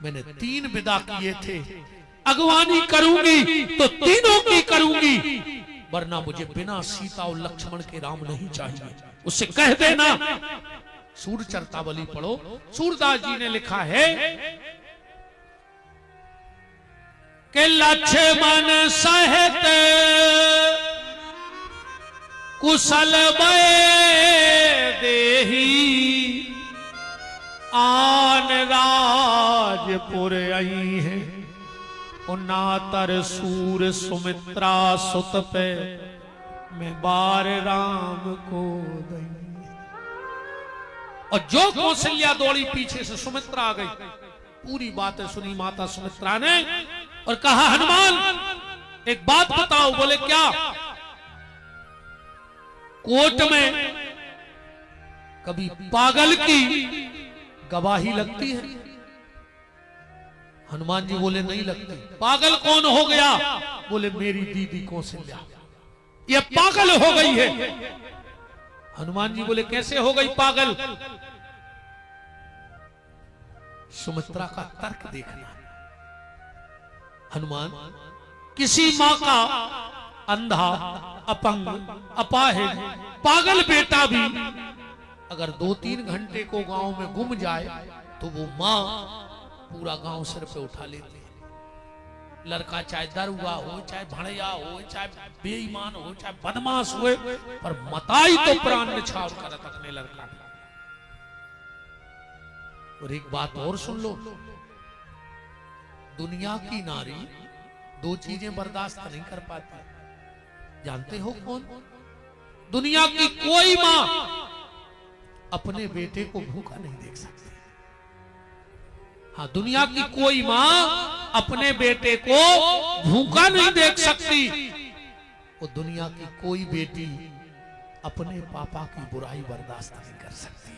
मैंने 3 विदा किए थे, अगवानी करूंगी तो तीनों की करूंगी, वरना मुझे बिना सीता और लक्ष्मण के राम नहीं चाहिए। उससे कह देना। सूर चरतावली पढ़ो, सूरदास जी ने लिखा है कि लक्ष्मण सहित कुशल देही आन राजपुर आई है, उन्नातर सूर सुमित्रा सुत पे मैं बार राम को दई। और जो कौशल्या दौड़ी पीछे से सुमित्रा आ गई। पूरी बातें सुनी माता सुमित्रा ने और कहा हनुमान एक बात बताओ। बोले क्या? कोर्ट में कभी पागल की गवाही लगती है? हनुमान जी बोले नहीं लगती। पागल कौन हो गया? बोले मेरी दीदी कौशल्या, ये पागल हो गई है। हनुमान जी बोले कैसे हो गई पागल? सुमित्रा का तर्क देखना। हनुमान, किसी मां का अंधा, अपंग, अपाहिज, पागल बेटा भी अगर 2-3 घंटे को गांव में गुम जाए तो वो मां पूरा गांव सिर पे उठा लेती है। लड़का चाहे दरुआ हो, चाहे भड़िया हो, चाहे बेईमान हो, चाहे बदमाश हो, पर मताई तो प्राण निछावर करत अपने लड़का। और एक बात और सुन लो, दुनिया की नारी 2 चीजें बर्दाश्त नहीं कर पाती। जानते हो कौन? दुनिया की कोई मां अपने बेटे को भूखा नहीं देख सकती। हाँ, दुनिया की कोई मां अपने बेटे को भूखा नहीं देख सकती। वो दुनिया की कोई बेटी अपने पापा की बुराई बर्दाश्त नहीं कर सकती।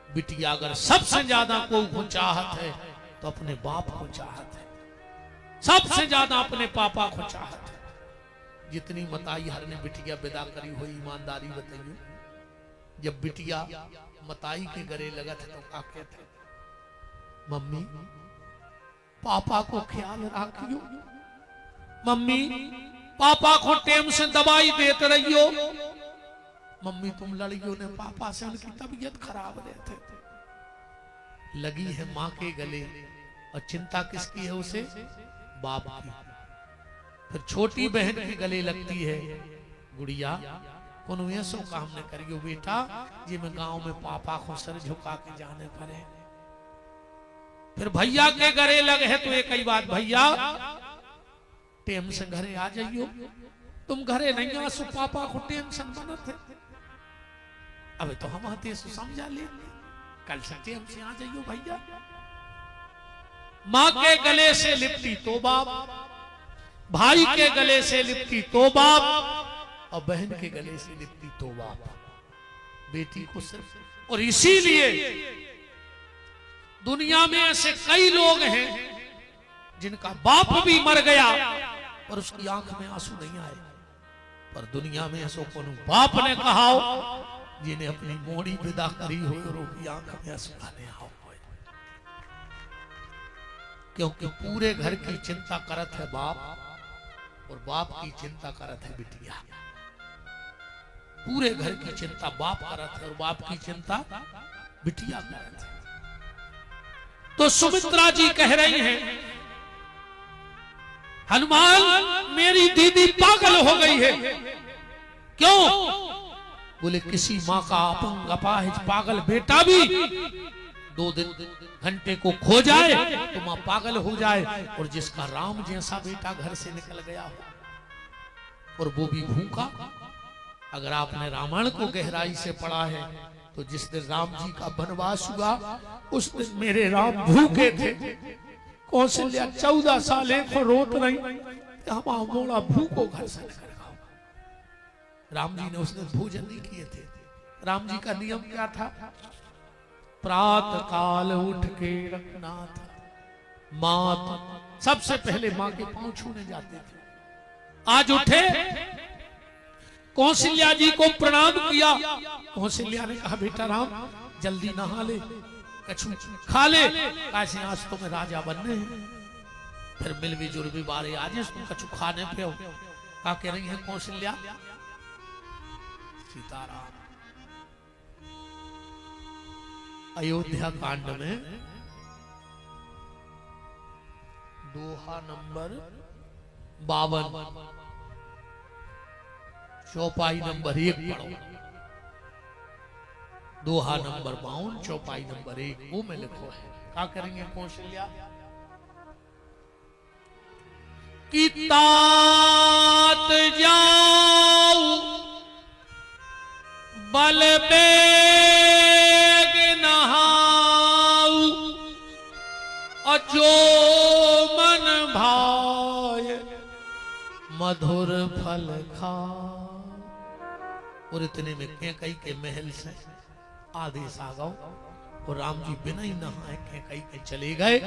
बिटिया अगर सबसे ज्यादा को चाहत है तो अपने बाप को चाहत है, सबसे ज्यादा अपने पापा को चाहत है। जितनी मताई हर ने बिटिया विदा करी हुई, ईमानदारी बताइए। जब बिटिया मताई के गले लगा थे तो क्या कहते? मम्मी पापा को ख्याल रखियो, मम्मी पापा को टेम से दवाई देते रहियो, मम्मी तुम लड़ियो ने पापा से, उनकी तबीयत खराब रहते। लगी है मां के गले और चिंता किसकी है उसे? बाप की। फिर छोटी बहन के गले लगती है, गुड़िया कौन ऐसो काम न करियो बेटा जी मैं गांव में पापा को सर झुका के जाने पड़े। फिर भैया के गले लगे है तो एक ही बात, भैया टेम से घरे आ जाइयो, तुम घरे नहीं आसो पापा को टेंशन बनत है। अबे तो हम आते समझा ले, कल से टेम से आ जाइयो भैया। मां के गले से लिपटी तो बाप, भाई के गले से लिपटी तो बाप, और बहन के गले से लिपटी तो बाप। बेटी को सिर्फ। और इसीलिए दुनिया में ऐसे कई लोग हैं जिनका बाप भी मर गया और उसकी आंख में आंसू नहीं आए, पर दुनिया में ऐसो कौन बाप ने कहा जिन्हें अपनी मोड़ी विदा करी हो और उसकी आंख में आंसू आने आओ। क्योंकि पूरे घर की चिंता करत है बाप और बाप की चिंता करत है बिटिया। पूरे घर की चिंता बाप करत है और बाप की चिंता बिटिया करत है। तो सुमित्रा जी कह रही हैं हनुमान मेरी दीदी पागल हो गई है। क्यों? बोले किसी माँ का अपंग अपाहिज पागल बेटा भी 2 घंटे को खो जाए तो माँ पागल हो जाए, और जिसका राम जैसा बेटा घर से निकल गया हो और वो भी भूखा। अगर आपने रामायण को गहराई से पढ़ा है तो जिस दिन राम जी का वनवास हुआ उस दिन मेरे राम भूखे थे। कौशल्या 14 साल को रोत नहीं, हम मोड़ा भूखो घर से निकल गया। राम जी ने उस दिन भोजन नहीं किए थे। राम जी का नियम क्या था? प्रातः काल उठ के रखना था। माँ सबसे पहले माँ के पांव छूने जाते थे। आज उठे, कौशल्या जी को प्रणाम किया। कौशल्या ने कहा बेटा राम जल्दी नहा ले, कछु खा ले, कैसे आज तो मैं राजा बनने हैं, फिर मिल भी जुल भी बारे आज तुम कछु खाने पे हो। क्या कह रही है कौशल्या? सीताराम अयोध्या कांड में दोहा नंबर 52 चौपाई नंबर 1 पढ़ो। दोहा नंबर 52 चौपाई नंबर 1 वो में लिखो है। क्या करेंगे कौशल्या? कि तात जाऊ बल बेग नहाऊ, अजो मन भाय मधुर फल खा। और इतने में कैकई के महल से आदेश आ गया और राम जी बिना ही नहाए कैकई के चले गए।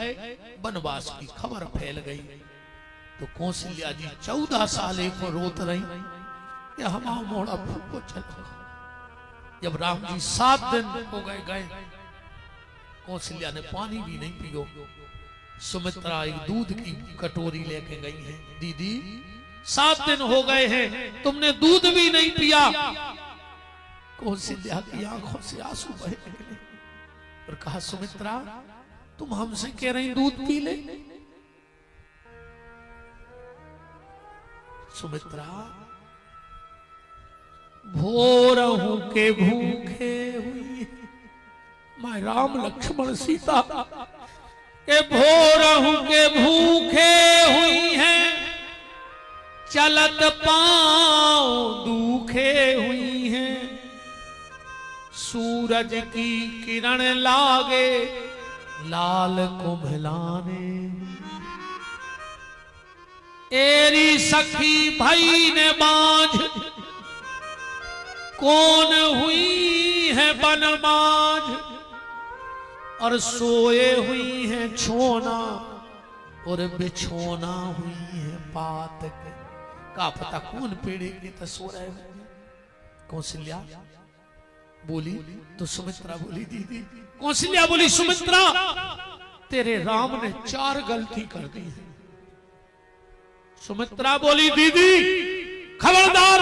वनवास की खबर फैल गई तो कौशल्या जी 14 साल को रोत रही कि हमारा मोड़ा फूको चला। जब राम जी 7 दिन हो गए कौशल्या ने पानी भी नहीं पियो। सुमित्रा एक दूध की कटोरी लेके गई है। दीदी 7 दिन हो गए हैं तुमने दूध भी नहीं पिया। कौशल्या की आंखों से आंसू बहे निकले और कहा सुमित्रा तुम हमसे कह रही दूध पी ले। सुमित्रा भोरहू के भूखे हुई, मैं राम लक्ष्मण सीता के भोरहू के भूखे हुई हैं, चलत पांव दुखे हुई हैं। सूरज की किरण लागे लाल कुम्भलाने, एरी सखी भई ने बांझ कौन हुई है बनमाझ। और सोए हुई है छोना और बिछोना हुई है पात के। का पता कौन पेड़े के तो सो रहे हैं। कौशल्या बोली तो सुमित्रा बोली दीदी। कौशल्या बोली सुमित्रा तेरे राम ने 4 गलती कर दी है। सुमित्रा बोली दीदी खबरदार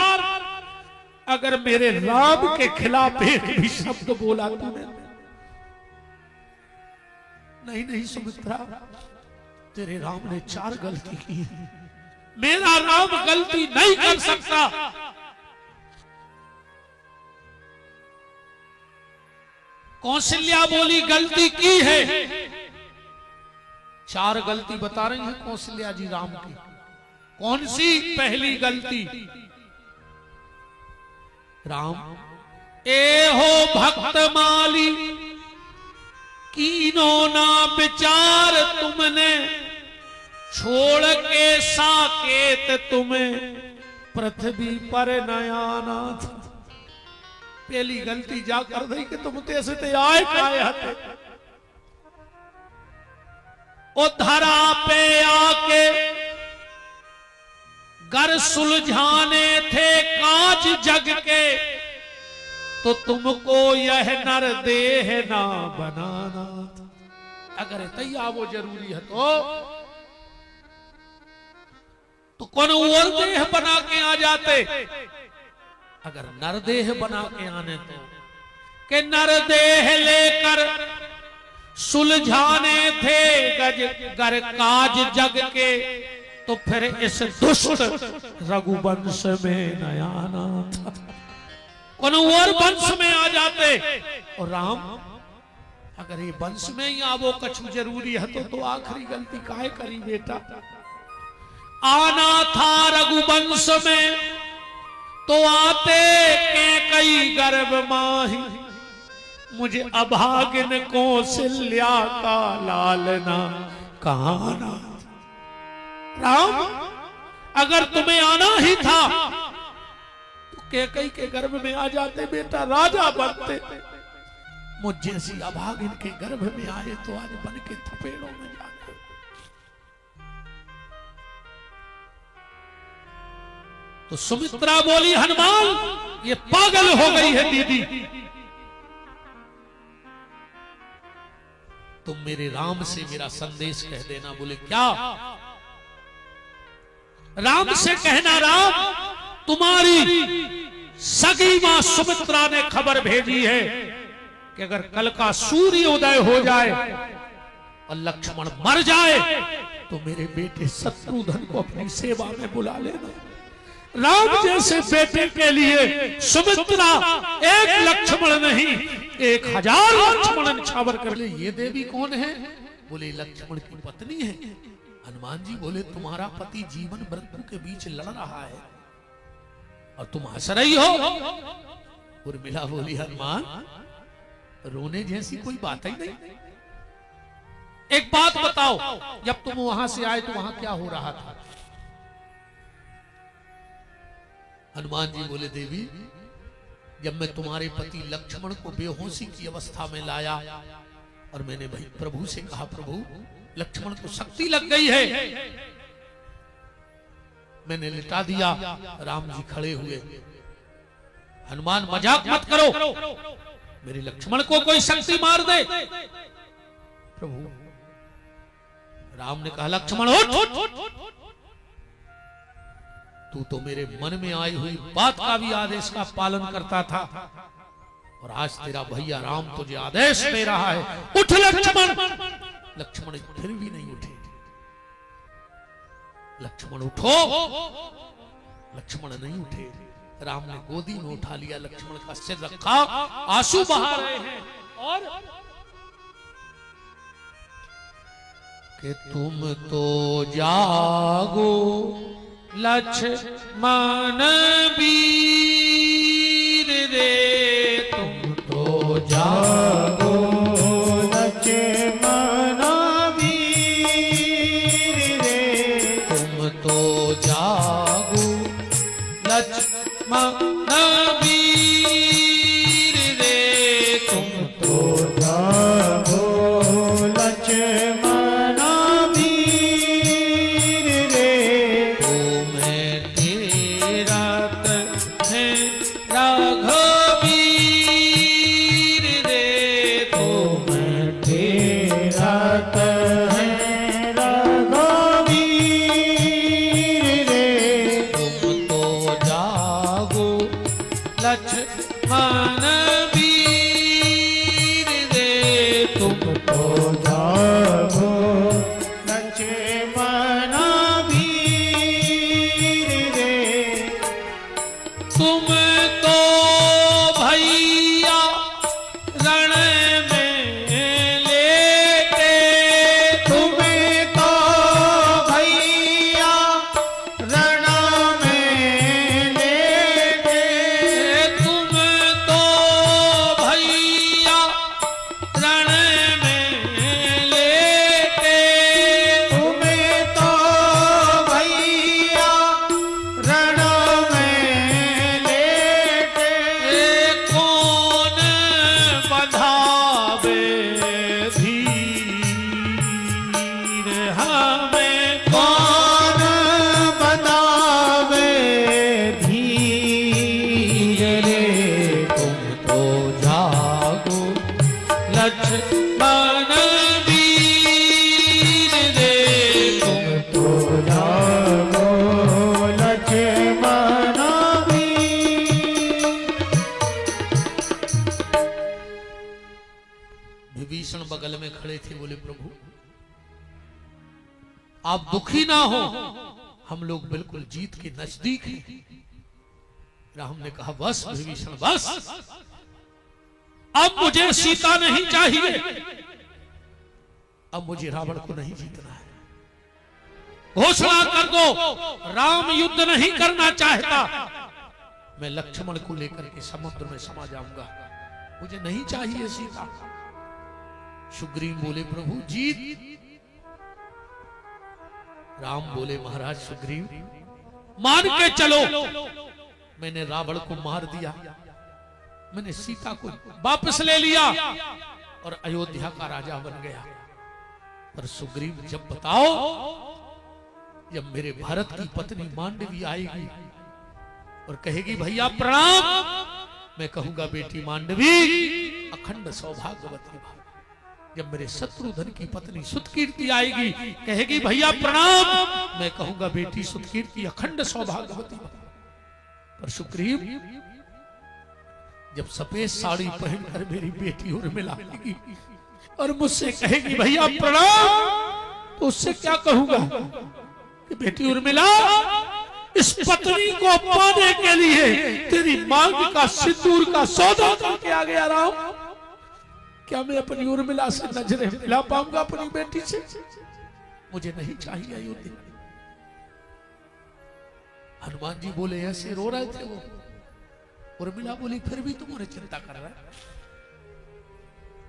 अगर मेरे राम के खिलाफ एक भी शब्द बोला तो नहीं। नहीं सुमित्रा तेरे राम ने 4 गलती की है, मेरा राम गलती नहीं कर सकता। कौशल्या बोली गलती की है। 4 गलती बता रही है कौशल्या जी राम की। कौन सी? पहली गलती राम ए हो भक्त माली कीनो ना विचार तुमने, छोड़ के साकेत तुम्हें पृथ्वी पर नयाना। पहली गलती जा कर दी कि तुम तेसे ते आए काए हते। ओ धरा पे आके घर सुलझाने थे काज जग के, तो तुमको यह नर देह ना बनाना था। अगर तैया वो जरूरी है तो कौन और देह बना के आ जाते। अगर नरदेह बना के आने तो कि नरदेह लेकर सुलझाने थे घर काज जग के, तो फिर इस दुष्ट रघुवंश में न आना था। कौन और वंश में आ जाते। और राम अगर ये वंश में ही आवो कछु जरूरी है तो आखिरी गलती काहे करी बेटा। आना था रघुवंश में तो आते कैकई गर्भ माही, मुझे अभागिन कौशल्या का लालना कहाना। राम अगर तुम्हें आना ही था तो कैकई के गर्भ में आ जाते बेटा, राजा बनते। मुझ जैसी अभागिन के गर्भ में आए तो आज बन के थपेड़ों में जाते। तो सुमित्रा बोली हनुमान ये पागल हो गई है दीदी। तुम मेरे राम से मेरा संदेश कह देना। बोले क्या? राम से कहना, राम तुम्हारी सगी मां सुमित्रा ने खबर भेजी है कि अगर कल का सूर्योदय हो जाए और लक्ष्मण मर जाए तो मेरे बेटे शत्रुघ्न को अपनी सेवा में बुला लेना। राम जैसे बेटे के लिए सुमित्रा एक लक्ष्मण नहीं 1000 लक्ष्मण निछावर कर ले। ये देवी कौन है? बोले लक्ष्मण की पत्नी है। हनुमान जी बोले तुम्हारा पति जीवन मृत्यु के बीच लड़ रहा है और तुम हंस रही हो। उर्मिला बोली हनुमान रोने जैसी कोई बात ही नहीं। एक बात बताओ, जब तुम वहां से आए तो वहां क्या हो रहा था? हनुमान जी बोले देवी जब मैं तुम्हारे पति लक्ष्मण को बेहोशी की अवस्था में लाया और मैंने भाई प्रभु से कहा प्रभु लक्ष्मण को शक्ति लग गई है, मैंने लिटा दिया। राम जी खड़े हुए, हनुमान मजाक मत करो, मेरे लक्ष्मण को कोई शक्ति मार दे। प्रभु राम ने कहा लक्ष्मण उठ, तू तो मेरे मन में आई हुई बात का भी आदेश का पालन करता था और आज तेरा भैया राम तुझे आदेश दे रहा है उठ लक्ष्मण। लक्ष्मण फिर भी नहीं उठे। लक्ष्मण उठो, लक्ष्मण नहीं उठे। राम ने गोदी में उठा लिया, लक्ष्मण का सिर रखा, आंसू बहा रहे हैं और कि तुम तो जागो लक्ष्मण वीर रे, तुम तो जागो लक्ष्मण वीर रे, तुम तो जागो लक्ष्मण वीर रे, तुम तो जागो लक्ष्मण वीर रे, तुम्हें तेरा है रघुवीर रे, तुम्हें तेरा है रघुवीर रे, तुम तो जागो लक्ष्मण वीर रे, तुम तो जागो लक्ष्मण वीर रे, तुम तो भैया रण में लेटे, तुम तो भैया रण में लेटे, तुम तो भैया रण में लेटे, तुम तो भैया रण में लेटे, कौन बंधावे धीर हमें, कौन बंधावे धीर रे, तुम तो जागो लक्ष्मण वीर रे, तुम तो जागो लक्ष्मण वीर। विभीषण बगल में खड़े थे, बोले प्रभु आप दुखी ना हो, हम लोग बिल्कुल जीत के नजदीक हैं। राम ने कहा बस विभीषण बस, अब मुझे सीता नहीं चाहिए, अब मुझे रावण को नहीं जीतना है। घोषणा कर दो राम युद्ध नहीं करना चाहता, मैं लक्ष्मण को लेकर के समुद्र में समा जाऊंगा, मुझे नहीं चाहिए सीता। सुग्रीव बोले प्रभु जीत। राम बोले महाराज सुग्रीव मान के चलो, मैंने रावण को मार दिया, मैंने सीता को वापस ले लिया और अयोध्या का राजा बन गया। पर सुग्रीव जब बताओ जब मेरे भरत की पत्नी मांडवी आएगी और कहेगी भैया प्रणाम, मैं कहूंगा बेटी मांडवी अखंड सौभाग्यवती भाव, जब मेरे शत्रुधन की पत्नी सुतकीर्ति आएगी, कहेगी भैया प्रणाम, मैं कहूंगा बेटी सुतकीर्ति अखंड सौभाग्यवती। पर सुग्रीव जब सफेद साड़ी पहनकर मेरी बेटी उर्मिला आएगी और मुझसे कहेगी भैया प्रणाम, तो उससे क्या कहूंगा कि बेटी उर्मिला, इस पत्नी को पाने के लिए तेरी मांग का सिंदूर का सौदा करके आ गया रहा हूं। क्या मैं अपनी उर्मिला से नजरें मिला पाऊंगा अपनी बेटी से? मुझे नहीं चाहिए अयोध्या। हनुमान जी बोले, ऐसे रो रहे थे वो। उर्मिला बोली, फिर भी तुम्हारे चिंता कर रहा है?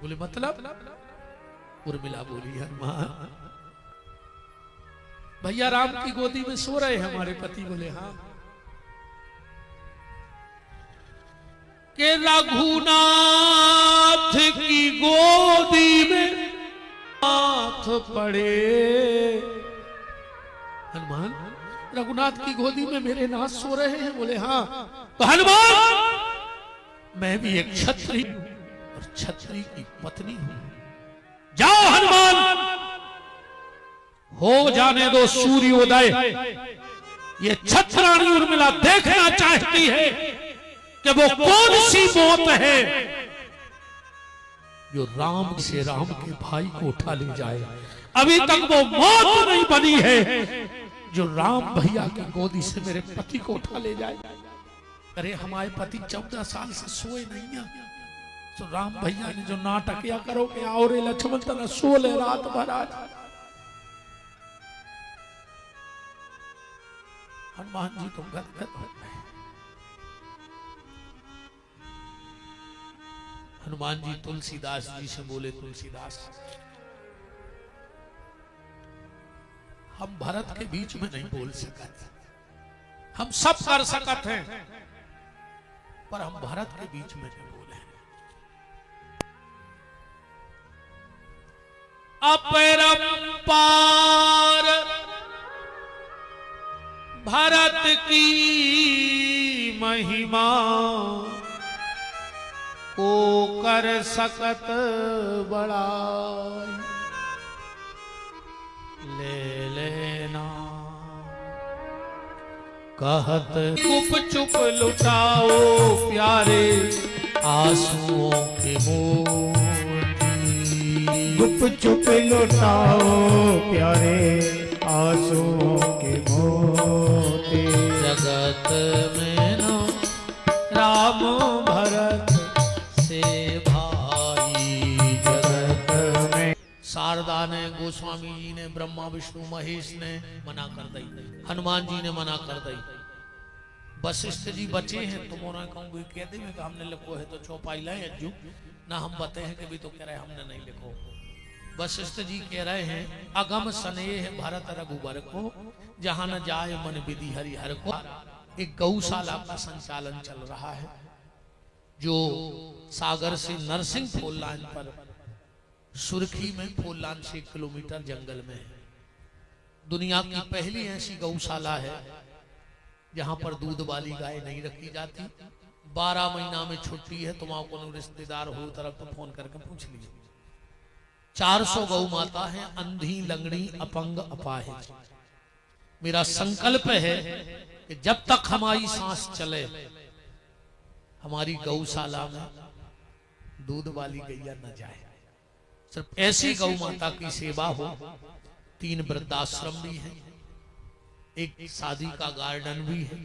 बोले मतलब? उर्मिला बोली, हनुमान भैया राम की गोदी में सो रहे हैं हमारे पति। बोले हाँ। के रघुनाथ की गोदी में हाथ पड़े। हनुमान, रघुनाथ की गोदी में मेरे नाथ सो रहे हैं? बोले हाँ। तो हनुमान, मैं भी एक क्षत्रिय और क्षत्रिय की पत्नी हूं। जाओ हनुमान, हो जाने दो सूर्योदय। ये छत्राणी उर्मिला देखना चाहती है कि वो कौन सी मौत है जो राम से राम के भाई को उठा ले जाए। अभी तक वो मौत नहीं बनी है जो राम भैया की गोदी से मेरे पति को उठा ले जाए। अरे हमारे पति 14 साल से सोए नहीं है, तो राम भैया ने जो नाटक या करो कि आओ रे लक्ष्मण तना सो ले रात भर। आज हनुमान जी तो गदगद हो गए। हनुमान जी तुलसीदास जी से बोले, तुलसीदास हम भरत के बीच में नहीं बोल सकते, हम सब कर सकते हैं पर हम भरत के बीच में नहीं बोले। अपरंपार भरत की महिमा को कर सकत बड़ाई। ले लेना कहत चुप चुप लुटाओ प्यारे आंसुओं के मोती। चुप चुप लुटाओ प्यारे आंसुओं के मोती। जगत में न राम भरत से भाई। जगत में शारदा ने, गोस्वामी जी ने, ब्रह्मा विष्णु महेश ने मना कर दी, हनुमान जी ने मना कर दी। वशिष्ठ जी बचे हैं, तुम उन्हें कहूंगे कह दे कि हमने लिखो है तो चौपाई लाए अज्जू ना, हम बते हैं कि भी तो कह रहे हमने नहीं लिखो। वशिष्ठ जी कह रहे हैं अगम स्नेह भरत रघुबर को, जहां न जाए मन विधि हरिहर को। एक गौशाला का संचालन चल रहा है जो सागर से नरसिंह फोल लाइन पर, सुर्खी में फोल लाइन से 1 किलोमीटर जंगल में है। दुनिया की पहली ऐसी गौशाला है जहां पर दूध वाली गाय नहीं रखी जाती। 12 महीना में छुट्टी है, तुम आपको रिश्तेदार हो तरफ तो फोन करके पूछ लीजिए। 400 गौ माता है, अंधी लंगड़ी अपंग अपाहिज। मेरा संकल्प है कि जब तक हमारी सांस चले हमारी गौशाला में दूध वाली गैया न जाए। सिर्फ ऐसी गौ माता की सेवा हो। 3 वृद्धाश्रम भी है, एक शादी का गार्डन भी है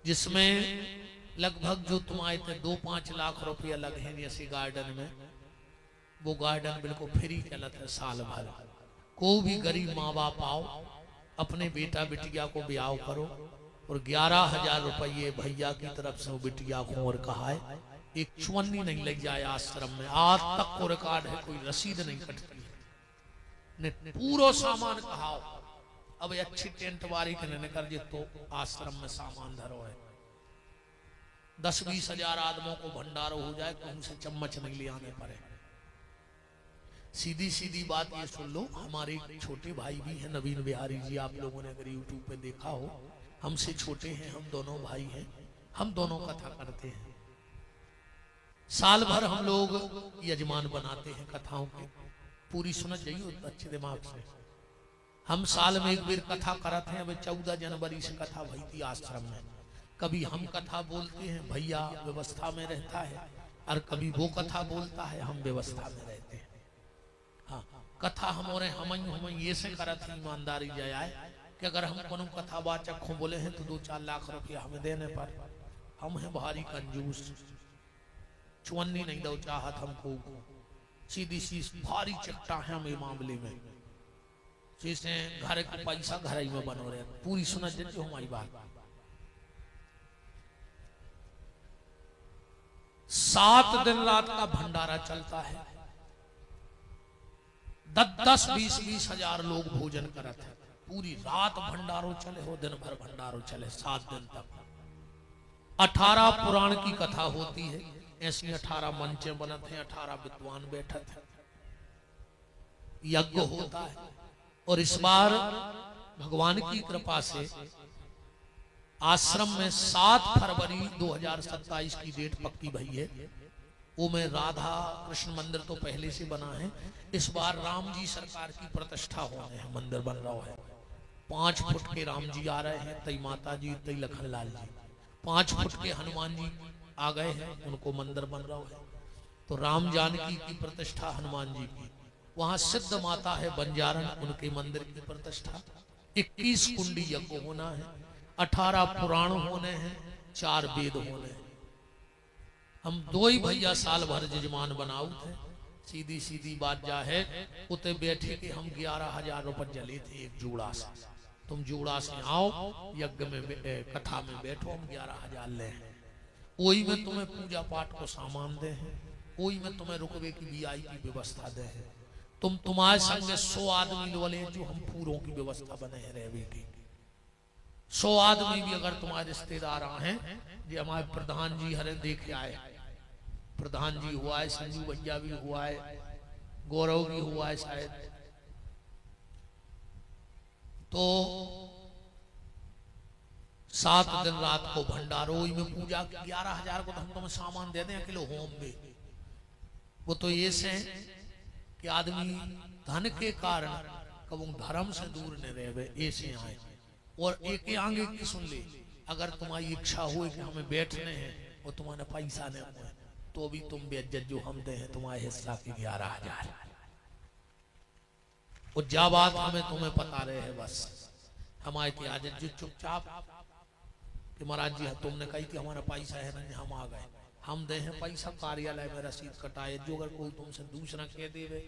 जिसमें लगभग जो तुम आए थे 2-5 लाख रुपया लगे हैं जैसे गार्डन में। वो गार्डन बिल्कुल फ्री चलता है साल भर। कोई भी गरीब माँ बाप आओ, अपने बेटा बिटिया को ब्याह करो और 11,000 रुपये भैया की तरफ से वो बिटिया को और कहा है। एक चुन्नी नहीं लग जाए आश्रम में, आज तक को रिकॉर्ड है, कोई रसीद नहीं कटती है। पूरा सामान कहा अब अच्छी टेंट वारी के कर जे तो आश्रम में सामान धरो है। 10-20 हजार आदमों को भंडारो हो जाए तो उनसे चम्मच नहीं ले आने पड़े। सीधी सीधी बात ये सुन लो, हमारे छोटे भाई भी हैं नवीन बिहारी जी, आप लोगों ने अगर यूट्यूब पे देखा हो, हमसे छोटे हैं, हम दोनों भाई हैं, हम दोनों कथा करते हैं। साल भर हम लोग यजमान बनाते हैं कथाओं के, पूरी सुनत जाइए अच्छे दिमाग से। हम साल में एक बार कथा करते हैं। अब 14 जनवरी से कथा भई थी आश्रम में। कभी हम कथा बोलते हैं, भैया व्यवस्था में रहता है, और कभी वो कथा बोलता है, हम व्यवस्था में रहते हैं। हाँ, कथा हमारे हम ये से करत ही ईमानदारी जाए कि अगर हम कोनो कथा वाचक हो बोले हैं तो 2-4 लाख रुपया हमें देने पर हम हैं भारी कंजूस, चुन्नी नहीं दो चाहत हमको, सीधी सी भारी चट्टा है हम मामले में, जैसे घर के पैसा घर ही में बनो रहे। पूरी सुनत जो हमारी बात। 7 दिन रात का भंडारा चलता है। 10-20 हजार लोग भोजन करते हैं। पूरी रात भंडारो चले हो, दिन भर भंडारो चले, 7 दिन तक। 18 पुराण की कथा होती है। ऐसी 18 मंचे बनते हैं, 18 विद्वान बैठते हैं, यज्ञ होता है। और इस बार भगवान की कृपा से आश्रम में 7 फरवरी 2027 की डेट पक्की भई है। वो में राधा कृष्ण मंदिर तो पहले से बना है। इस बार राम जी सरकार की प्रतिष्ठा होने है, मंदिर बन रहा है। 5 फुट के राम जी आ रहे हैं, तई माता जी, तई लखनलाल जी। 5 फुट के हनुमान जी आ गए हैं, उनको मंदिर बन रहा है। तो राम जानकी की प्रतिष्ठा हनुमान जी की। वहां सिद्ध माता है बंजारण, उनके मंदिर की प्रतिष्ठा। 21 कुंडी यज्ञ होना है, 18 पुराण होने हैं, 4 वेद होने हैं। हम 2 ही भैया साल भर जजमान बनाऊ थे। सीधी सीधी बात जा है, उते बैठे के हम 11,000 रुपये जले थे एक जोड़ा से। तुम जोड़ा से आओ, यज्ञ में कथा में बैठो, हम 11,000 ले हैं। वही में तुम्हें पूजा पाठ को सामान दे हैं, वही में तुम्हें रुकवे की VIP व्यवस्था दे है। तुम्हारे संग 100 आदमी बोले जो हम पूरों की व्यवस्था बने हैं रहने की। 100 आदमी भी अगर तुम्हारे रिश्तेदार हैं, जो हमारे प्रधान जी हरे देखे आए, प्रधान जी हुआ है, संजू भैया भी हुआ है, गौरव भी हुआ है शायद। तो 7 दिन रात को भंडारो में पूजा। 11,000 को तो हम तुम्हें सामान दे दें अकेले होम में। वो तो ये से कि आदमी धन के कारण कब धर्म से दूर न रहे, ऐसे आए। और एक आगे की सुन ले, अगर तुम्हारी इच्छा हो कि हमें बैठने हैं और तुम्हारे पैसा नहीं हुए, तो भी तुम बेइज्जत जो हम दे हैं तुम्हारे हिस्सा की 11,000। और जा बात हमें तुम्हें पता रहे है, बस हमारे की आदत जो चुपचाप कि महाराज जी तुमने कही थी हमारा पैसा है नहीं, हम आ गए, हम दे हैं पैसा, कार्यालय में रसीद कटाए। जो अगर कोई तुमसे दूसरा कह देवे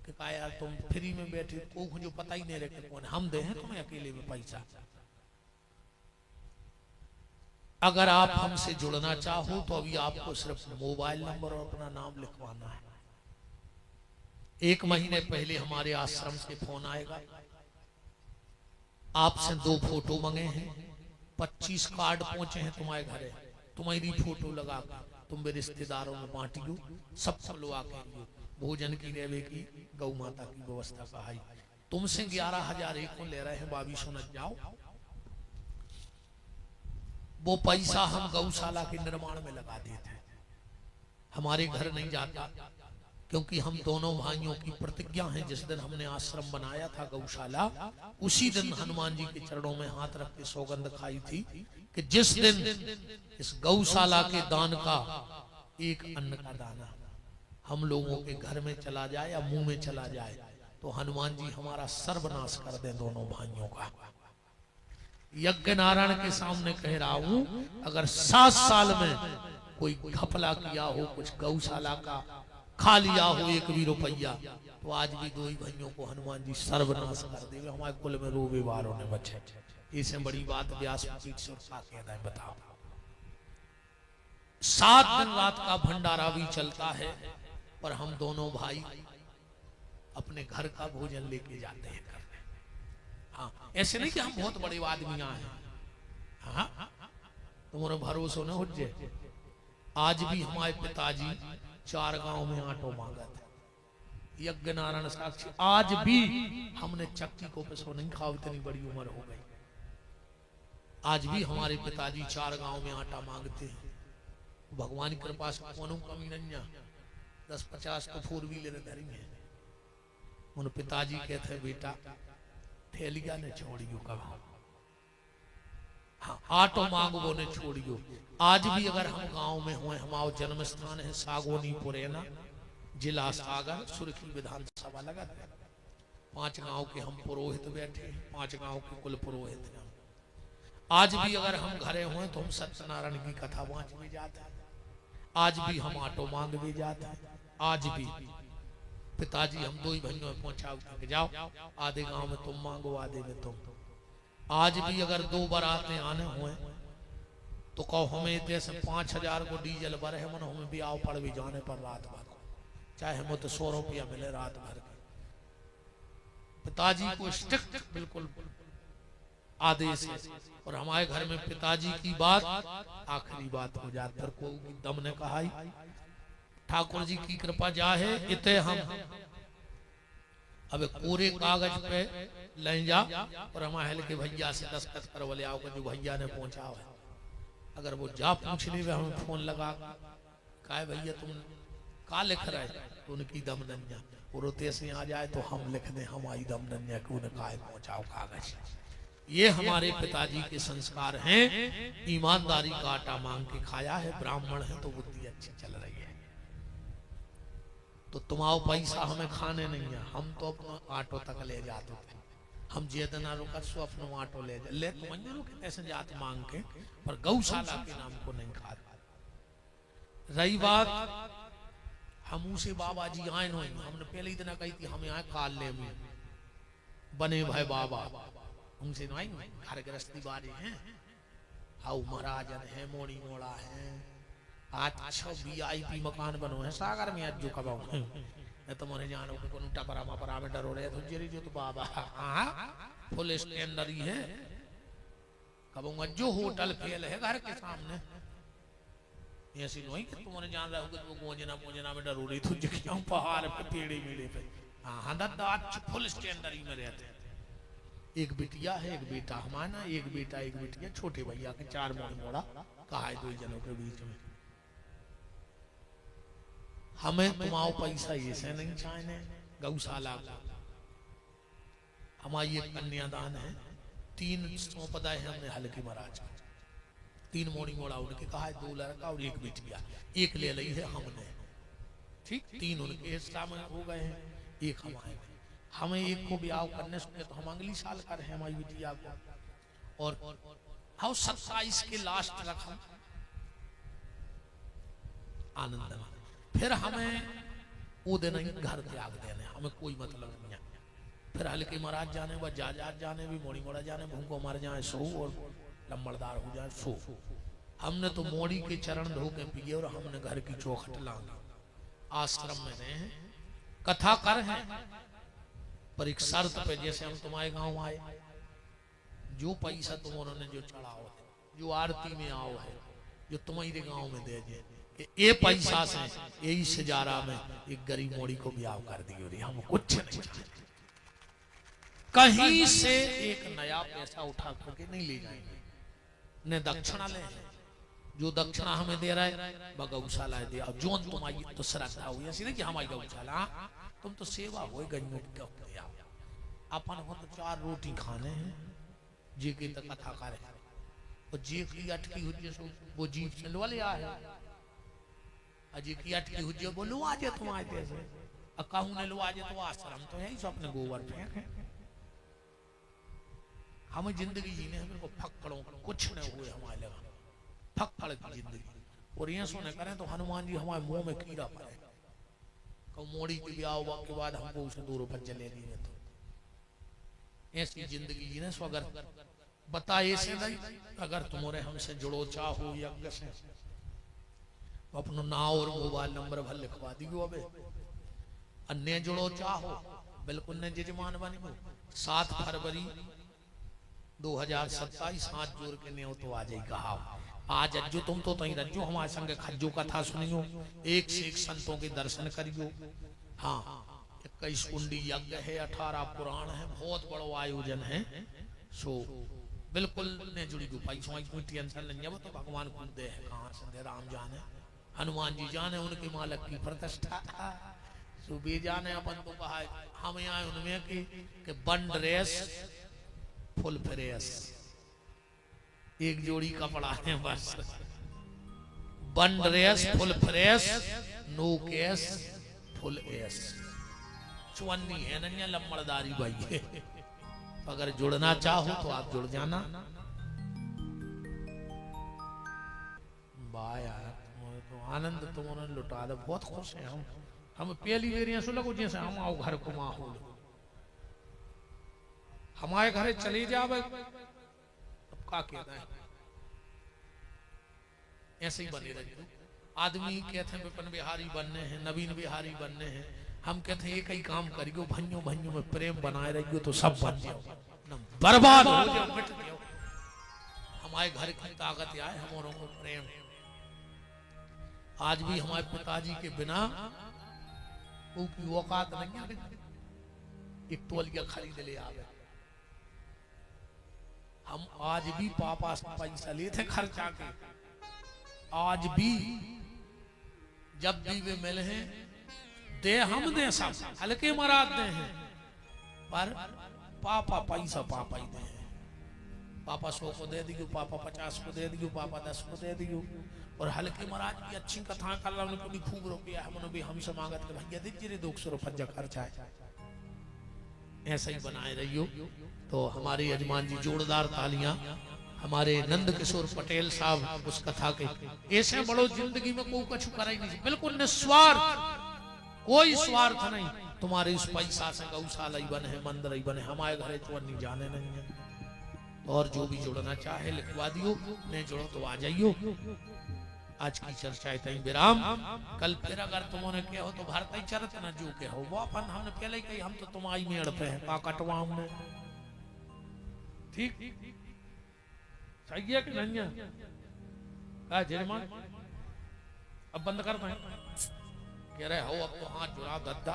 कि का यार तुम फ्री में बैठे, को जो पता ही नहीं रहे कौन, हम दे हैं तुम्हें अकेले में पैसा। अगर आप हमसे जुड़ना चाहो तो अभी आपको सिर्फ मोबाइल नंबर और अपना नाम लिखवाना है। 1 महीने पहले हमारे आश्रम से फोन आएगा, आपसे 2 फोटो मांगे हैं, 25 कार्ड पहुंचे हैं तुम्हारे घरे, तुम्हारी फोटो लगा तुम भी रिश्तेदारों में बांटियो, सब लोग आके भोजन की रेवे की गौ माता की व्यवस्था का है। तुमसे 11,000 एक को ले रहे हैं, बाबी सुनत जाओ। वो पैसा हम गौशाला के निर्माण में लगा देते हैं, हमारे घर नहीं जाता, क्योंकि हम दोनों भाइयों की प्रतिज्ञा है। जिस दिन हमने आश्रम बनाया था गौशाला, उसी दिन हनुमान जी के चरणों में हाथ रख के सौगंध खाई थी कि जिस दिन इस गौशाला के दान का एक अन्न का दाना हम लोगों के घर में चला जाए या मुंह में चला जाए, तो हनुमान जी हमारा सर्वनाश कर दें दोनों भाइयों का। यज्ञ नारायण के सामने कह रहा हूं, अगर 7 साल में कोई घपला किया हो, कुछ गौशाला का खा लिया हो 1 भी रुपया, तो आज भी 2 ही भाइयों को हनुमान जी सर्वनाश कर देवे। हमारे कुल में रोबे वारों ने बचे। इससे बड़ी बात व्यास पीठ से कहता है, बताओ। 7 दिन रात का भंडारा भी चलता है, पर हम दोनों भाई अपने घर का भोजन लेके जाते हैं करने। हाँ, ऐसे नहीं कि हम बहुत बड़े आदमी हैं। हाँ, तुम्हारा भरोसा न हो जाए। आज भी हमारे पिताजी 4 गांव में आटो मांगा था, यज्ञ नारायण साक्षी। आज भी हमने चक्की को पैसों नहीं खाओ, इतनी बड़ी उम्र हो गई। आज भी हमारे पिताजी 4 गांव में आटा मांगते हैं। भगवान की कृपा से कोनो कमी नहीं है। 10-50 तो 4 व्हीलर धरी है। उन पिताजी कहते बेटा थैलिया ने छोड़ियो कहा, हाँ आटो मांगो ने छोड़ियो। आज भी अगर हम गांव में हुए, हमारा जन्म स्थान है सागोनी पुरैना, जिला सागर, सुर्खी विधानसभा लगा। 5 गांव के हम पुरोहित बैठे हैं, 5 गांव के कुल पुरोहित हैं। आज भी अगर हम घरे हुए तो हम सत्यनारायण की कथा वाँच भी जाते हैं। आज भी हम ऑटो मांग भी जाते हैं। आज भी पिताजी हम 2 ही भाइयों में पहुंचा के जाओ, आधे गांव में तुम मांगो आधे में तुम। आज भी अगर 2 बारातें आने हुए तो कहो हमें जैसे 5000 को डीजल भर है, मन हमें भी आओ पड़ भी जाने पर रात भर, चाहे हमें तो 100 रुपया मिले रात भर के। पिताजी को स्ट्रिक्ट बिल्कुल आदेश है। और हमारे घर में पिताजी की बात आखिरी बात हो जाती है। कोई दम ने कहा ठाकुर जी की कृपा जा है इतने हम अब कोरे कागज पे ले जा और हमारे के भैया से दस्तखत करवा ले आओ, जो भैया ने पहुंचा है। अगर वो जा पूछ ले हमें फोन लगा का भैया तुम का लिख रहे, तो उनकी दम नन्या वो रोते से आ जाए तो हम लिख दें हमारी दम नन्या को उन्हें पहुंचाओ कागज। ये हमारे पिताजी के संस्कार हैं। ईमानदारी का आटा मांग के खाया है, ब्राह्मण है तो बुद्धि अच्छी चल रही है। तो तुम्हारा पैसा हमें खाने नहीं है, हम तो अपना ऑटो तक ले जाते थे। हम जेदना रुका सो अपना ऑटो ले जा ले मंजूर के ऐसे जात मांग के, पर गौशाला के नाम को नहीं खाते। रही बात हम उसे बाबा जी आए नहीं, हमने पहले इतना कही थी हम यहाँ काल ले बने भाई बाबा हमसे नहीं, घर गृहस्थी बारे हैं, हाउ महाराजन है, मोड़ी मोड़ा है। आज 6 VIP मकान बनो है सागर में, आज जो कबाऊ है तो मोरे जानो को कोन टपरा मपरा में डरो रहे तो जेरी जो तो बाबा हां फुल स्टैंडर्ड ही है। कबाऊ जो होटल फेल है घर के सामने, ऐसी नहीं कि तुमने जान रहा होगा वो गोंजना में डरो रही तो जगह पहाड़ पे पेड़े मेड़े पे। हां दादा फुल स्टैंडर्ड ही में रहते हैं। एक बिटिया है एक बेटा, हमारा एक बेटा एक बिटिया, छोटे भैया के 4 मोड़ा कहा है 2 जनों के बीच में। हमें तुम्हारा पैसा ऐसे नहीं चाहिए। गौशाला हमारी एक कन्यादान है, 3 सौंपदा है हमने हल्के महाराज, 3 मोड़ी मोड़ा उनके कहा है, 2 लड़का और 1 बिटिया, 1 ले ली है हमने, ठीक 3 उनके हिस्सा में हो गए हैं, 1 हमारे। हमें 1 को ब्याह करने सुने तो हम अगली साल कर हैं हमारी बिटिया को, और हम 27 के लास्ट रखा आनंद। फिर हमें वो दिन घर त्याग देने, हमें कोई मतलब नहीं है। फिर हल्के महाराज जाने व जाजात जाने भी, मोड़ी मोड़ा जाने, भूखो मर जाए सो और लंबड़दार हो जाए सो। हमने तो मोड़ी के चरण धो के पिए और हमने घर की चौखट लांगी। आश्रम में रहे हैं, कथा कर हैं, पर एक शर्त पे, जैसे हम तुम्हारे गांव आए, जो पैसा तुम उन्होंने जो चढ़ाओ है, जो आरती में आओ है, जो तुम्हारे गांव में दे दे, ये पैसा से यही सजारा में एक गरीब मोड़ी को ब्याह कर दी। और हम कुछ नहीं चाहते, कहीं से एक नया पैसा उठा करके नहीं ले जाएंगे, न दक्षिणा ले, जो दक्षिणा हमें दे रहा है वह गौशाला दे। अब जो तुम्हारी तो श्रद्धा हुई ऐसी नहीं कि हमारी गौशाला, तुम तो सेवा हो गईयों की, अपन को तो 4 रोटी खाने हैं, जी की तो कथा करे, और जी की अटकी हुई वो जीप से लो ले आए, अजी की अटकी हुई वो लो आ जाए तुम आते से, कहूँ ने लो आ जाए तो आश्रम तो है ही, सब अपने गोबर फेंक है। हमें जिंदगी जीने हमें को फक्कड़ों कुछ नहीं हुए हमारे लगा, फक्कड़ की जिंदगी। और ये सुने करें तो हनुमान जी हमारे मुंह में कीड़ा पड़े, कौ मोड़ी के ब्याह के बाद हमको उसे 2 रुपये चले दिए। तो ऐसी जिंदगी जीने सो अगर बताए ऐसे नहीं, अगर तुम्हारे हमसे जुड़ो चाहो यज्ञ से, अपनो नाम और मोबाइल नंबर भर लिखवा दियो। अबे अन्य जुड़ो चाहो बिल्कुल ने जजमान बनो। 7 फरवरी 2027 हाथ जोड़ के नहीं हो तो आ जाएगा। आज अज्जो तुम तो तही रज्जो हमारे संग खज्जो कथा सुनियो, एक से एक संतों के दर्शन करियो। हाँ 21 कुंडी यज्ञ है, 18 पुराण है, बहुत बड़ो आयोजन है। सो बिल्कुल ने जुड़ी गो पैसों की कोई टेंशन नहीं है, वो तो भगवान खुद दे है, कहाँ से दे राम जाने। हनुमान जी जाने उनके मालक की प्रतिष्ठा। सुबह जाने अपन तो कहा हम आए उनमें कि बंड रेस फुल फ्रेस, एक जोड़ी कपड़ा है बस। बंड रेस फुल फ्रेश, नो केस फुल एस। चुन्नी है ना लम्बड़दारी भाई है। तो अगर जुड़ना चाहो तो आप जुड़ जाना। वाह यार तो आनंद तुमने लुटा दे, बहुत खुश हैं हम पहली बेरियां सुन लगो जैसे हम आओ घर को माहौल हमारे घरे चले जावे अब का कहना है, ऐसे ही बने रहिए। आदमी कहते हैं विपिन बिहारी बनने हैं, नवीन बिहारी बनने हैं, हम कहते हैं एक ही काम करियो, भाइयों भाइयों में प्रेम बनाए रहियो तो सब बन जाओ, बर्बाद हो जाओ मिट जाओ। हमारे घर की ताकत आए हमारों को प्रेम। आज भी हमारे पिताजी के बिना वो की औकात नहीं है एक तौलिया खरीद ले आवे। हम आज भी पापा से पैसा लेते खर्चा के, आज भी जब भी वे मिले हैं दे हम दे सब हल्के मराद दे हैं, पर पापा पैसा पापा ही दे। पापा 100 को दे दियो, पापा 50 को दे दियो, पापा 10 को दे दियो। और हल्के महाराज की अच्छी कथा कर ला उनको भी खूब रुपया हमने भी हमसे मांगत के भैया दीजिए 200 रुपया खर्चा है। ऐसा ही बनाए रहियो। तो हमारे यजमान जी जोरदार तालियां हमारे नंद किशोर पटेल साहब उस कथा के। ऐसे बड़ो जिंदगी में कोई कछु करा ही नहीं, बिल्कुल निस्वार्थ, कोई स्वार्थ नहीं। तुम्हारे उस पैसा से गौशाला ही बने है, मंदिर ही बने, हमारे घरे तो नहीं जाने नहीं है। और जो भी जुड़ना चाहे लिखवा दियो, नहीं जुड़ो तो आ जाइयो। आज की चर्चा इतनी विराम। कल फिर अगर तुमने क्या हो तो भारत ही चरत न जो के हो वो अपन हमने पहले ही कही, हम तो तुम आई मेड़ पे हैं का कटवा हमने। ठीक सही है कि नहीं है? कहा जयमान अब बंद कर पाए कह रहे हो अब तो हाथ जुड़ाओ दद्दा।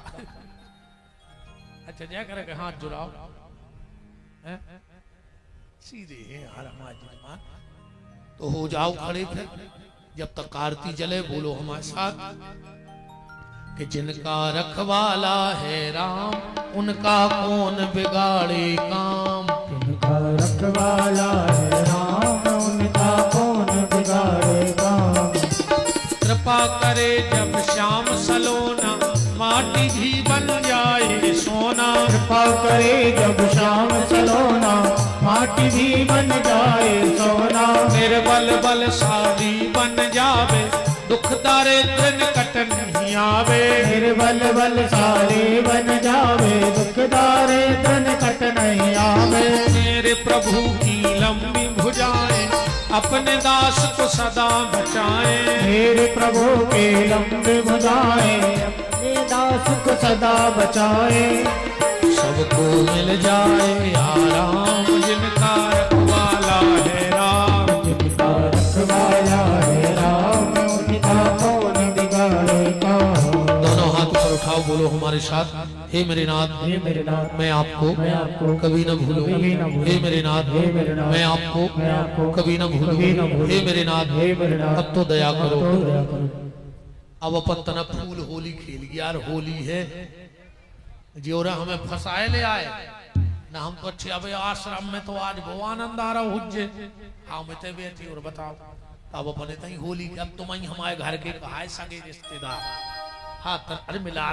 अच्छा जय करे के हाथ जुड़ाओ सीधे है यार हमारे जयमान। तो हो जाओ खड़े फिर जब तक आरती जले बोलो हमारे साथ कि जिनका रखवाला है राम उनका कौन बिगाड़े काम। जिनका रखवाला है राम उनका कौन बिगाड़े काम। कृपा करे जब श्याम सलोना माटी भी बन जाए सोना। कृपा करे जब श्याम सलोना माटी भी बन जाए सोना। निर्बल बलशाली बन जावे दुख दारिद्र निकट नहीं आवे। निर्बल बलशाली बन जावे दुख दारिद्र निकट नहीं आवे। मेरे प्रभु की लंबी भुजाएं अपने दास को सदा बचाए। मेरे प्रभु के लंबे भुजाएं अपने दास को सदा बचाए। सबको मिल जाए आराम जिनका रखवाला है राम। जिनका रखवाला है राम उनका कौन बिगाड़े काम। दोनों हाथ ऊपर उठाओ बोलो हमारे साथ हे मेरे नाथ हे मेरे नाथ मैं आपको कभी न भूलूं। कभी न भूलूं। हे मेरे नाथ हे मेरे नाथ मैं आपको मैं आपको कभी न भूलूं। कभी न भूलूं। हे मेरे नाथ हे मेरे नाथ अब तो दया करो। अब तो दया करो। अब अपन तना फूल होली खेल गया यार, होली है जोरा हमें फंसाए ले आए ना। हम तो अच्छे अब आश्रम में तो आज वो आनंद आ रहा हुज्जे हम इतने बैठे और बताओ अब अपन इतनी होली अब तुम ही हमारे घर के कहा सगे रिश्तेदार। हाँ अरे मिला